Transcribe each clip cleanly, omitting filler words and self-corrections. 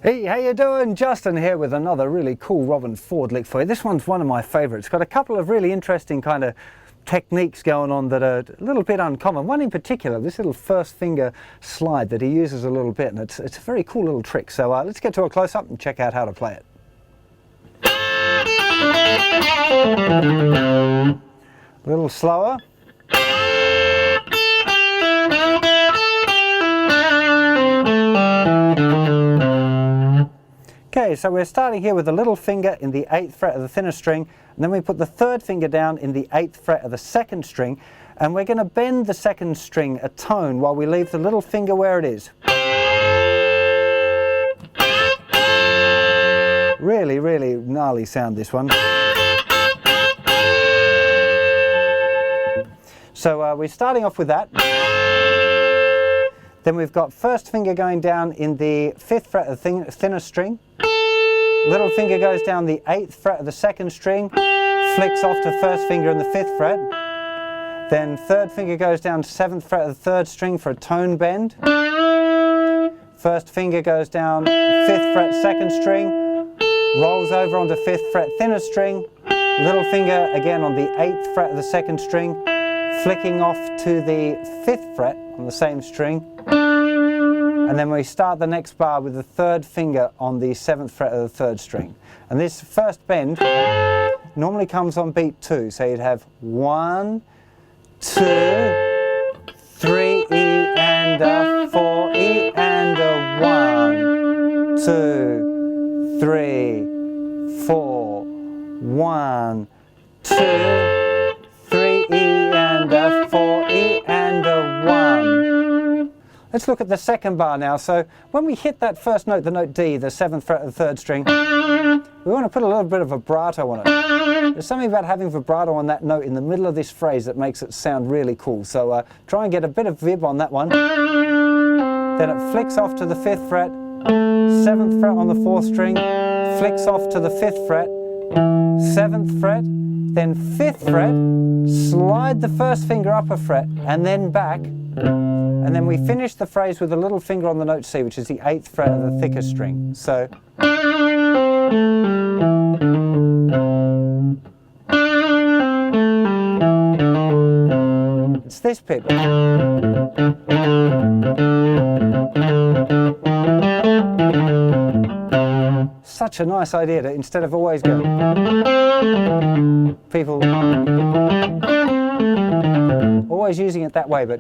Hey, how you doing? Justin here with another really cool Robben Ford lick for you. This one's one of my favourites. It's got a couple of really interesting kind of techniques going on that are a little bit uncommon. One in particular, this little first finger slide that he uses a little bit, and it's a very cool little trick. So let's get to a close-up and check out how to play it. A little slower. Okay, so we're starting here with the little finger in the 8th fret of the thinner string, and then we put the 3rd finger down in the 8th fret of the 2nd string, and we're going to bend the 2nd string a tone while we leave the little finger where it is. Really, really gnarly sound, this one. So we're starting off with that. Then we've got 1st finger going down in the 5th fret of the thinner string. Little finger goes down the 8th fret of the 2nd string, flicks off to 1st finger in the 5th fret. Then 3rd finger goes down to 7th fret of the 3rd string for a tone bend. 1st finger goes down 5th fret 2nd string, rolls over onto 5th fret thinner string. Little finger again on the 8th fret of the 2nd string, flicking off to the 5th fret on the same string. And then we start the next bar with the 3rd finger on the 7th fret of the 3rd string. And this first bend normally comes on beat 2. So you'd have 1, 2, 3 E and a 4 E and a 1, 2, 3, 4, 1, 2, 3 E and a 4 E and a 1. Let's look at the second bar now. So when we hit that first note, the note D, the 7th fret of the 3rd string, we want to put a little bit of vibrato on it. There's something about having vibrato on that note in the middle of this phrase that makes it sound really cool. So try and get a bit of vib on that one. Then it flicks off to the 5th fret, 7th fret on the 4th string, flicks off to the 5th fret, 7th fret, then 5th fret, slide the 1st finger up a fret, and then back. And then we finish the phrase with a little finger on the note C, which is the 8th fret of the thicker string. So it's this bit. Such a nice idea to, instead of always going, people always using it that way, but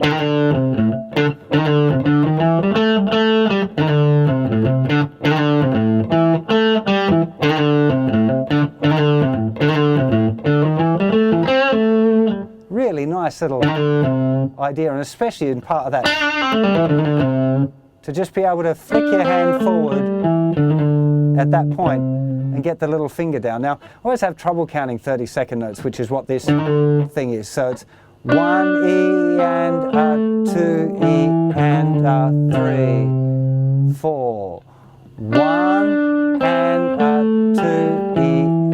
really nice little idea, and especially in part of that, to just be able to flick your hand forward at that point and get the little finger down. Now, I always have trouble counting 30-second notes, which is what this thing is. So it's 1 E and a 2 E and a 3, 4. 1 and a 2 E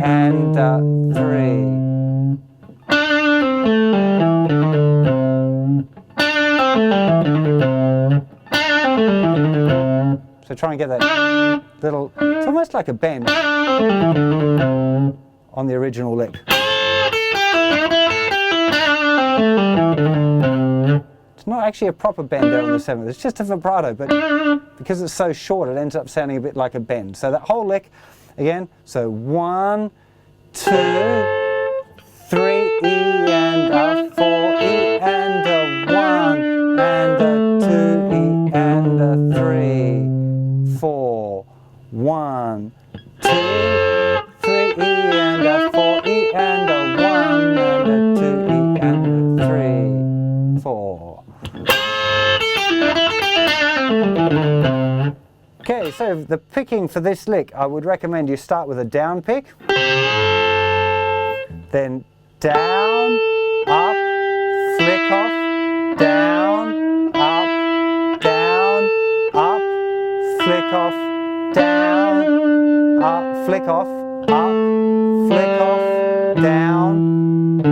and a 3. So try and get that little, it's almost like a bend on the original lick. It's not actually a proper bend there on the 7th, it's just a vibrato, but because it's so short it ends up sounding a bit like a bend. So that whole lick, again, so 1, 2, 3 E and a 4 E and a 1 and a 2 E and a 3, 4, 1, 2, 3 E and a 4 E and a 1 and a 2 E and a 3, 4. Okay, so the picking for this lick, I would recommend you start with a down pick, then down, up, flick off, down, up, flick off, down, up, flick off, up, flick off, down,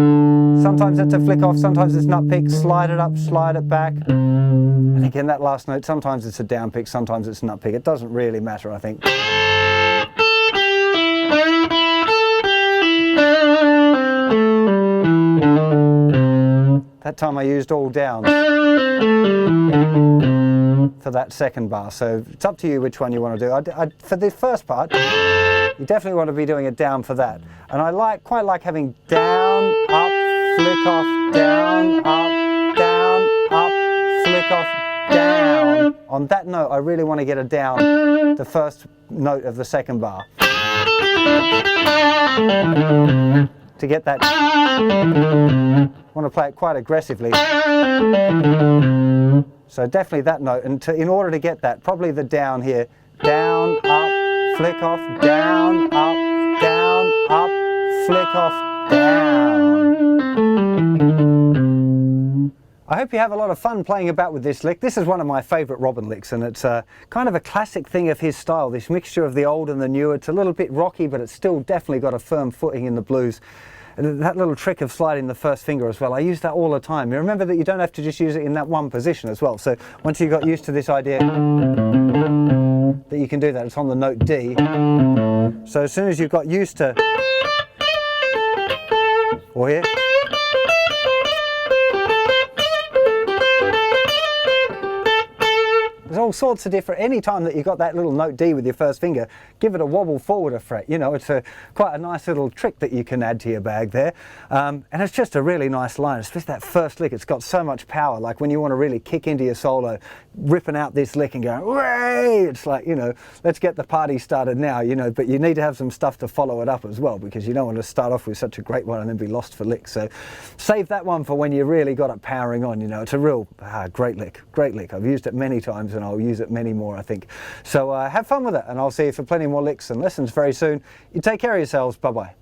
Sometimes it's a flick off, sometimes it's nut pick, slide it up, slide it back. And again, that last note, sometimes it's a down pick, sometimes it's a nut pick. It doesn't really matter, I think. That time I used all down for that second bar, so it's up to you which one you want to do. For the first part, you definitely want to be doing it down for that. And I quite like having down, up, flick off, down, up, flick off, down. On that note, I really want to get a down, the first note of the second bar. To get that, I want to play it quite aggressively. So definitely that note, and in order to get that, probably the down here, down, up, flick off, down, up, flick off, down. I hope you have a lot of fun playing about with this lick. This is one of my favourite Robben licks, and it's kind of a classic thing of his style, this mixture of the old and the new. It's a little bit rocky, but it's still definitely got a firm footing in the blues. And that little trick of sliding the first finger as well, I use that all the time. You remember that you don't have to just use it in that one position as well. So once you got used to this idea that you can do that, it's on the note D. So as soon as you've got used to, or here, there's all sorts of different, any time that you've got that little note D with your first finger, give it a wobble forward a fret. You know, it's quite a nice little trick that you can add to your bag there. And it's just a really nice line, especially that first lick. It's got so much power, like when you want to really kick into your solo, ripping out this lick and going, "Way!" It's like, you know, let's get the party started now, you know, but you need to have some stuff to follow it up as well, because you don't want to start off with such a great one and then be lost for licks. So save that one for when you really got it powering on, you know. It's a real great lick, great lick. I've used it many times and I'll use it many more, I think. So have fun with it, and I'll see you for plenty more licks and lessons very soon. You take care of yourselves. Bye-bye.